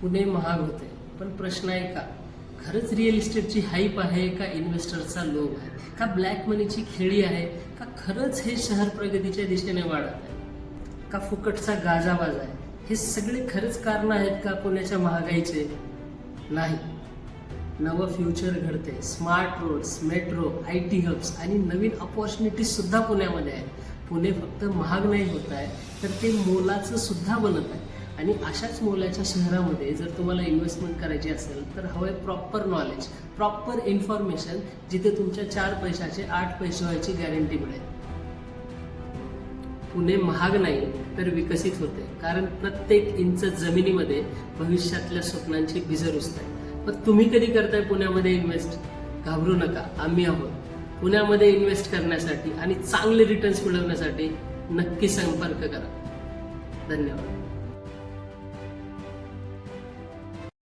पुणे महाग होते, पण प्रश्न आहे का खरंच रिअल इस्टेटची हाईप आहे का इन्व्हेस्टरचा लोभ आहे का ब्लॅक मनीची खेळी आहे का खरंच हे शहर प्रगतीच्या दिशेने वाढत आहे का फुकटचा गाजाबाज आहे? हे सगळे खरंच कारण आहेत का पुण्याच्या महागाईचे? नाही. नवं फ्युचर घडते. Smart roads, metro, IT hubs आणि नवीन अपॉर्च्युनिटीज सुद्धा पुण्यामध्ये आहेत. पुणे फक्त महाग नाही होत आहे, तर ते मोलाचं सुद्धा बनत आहे. आणि अशाच मोलाच्या शहरामध्ये जर तुम्हाला इन्व्हेस्टमेंट करायची असेल तर हवं आहे प्रॉपर नॉलेज, प्रॉपर इन्फॉर्मेशन, जिथे तुमच्या 4 पैशाचे 8 पैसे व्हायची गॅरंटी मिळेल. पुणे महाग नाही तर विकसित होते, कारण प्रत्येक इंच जमिनीमध्ये भविष्यातल्या स्वप्नांची बीजं रुजताय. पण तुम्ही कधी करताय पुण्यामध्ये इन्व्हेस्ट? घाबरू नका, आम्ही आहोत. पुण्यामध्ये इन्व्हेस्ट करण्यासाठी आणि चांगले रिटर्न्स मिळवण्यासाठी नक्की संपर्क करा. धन्यवाद.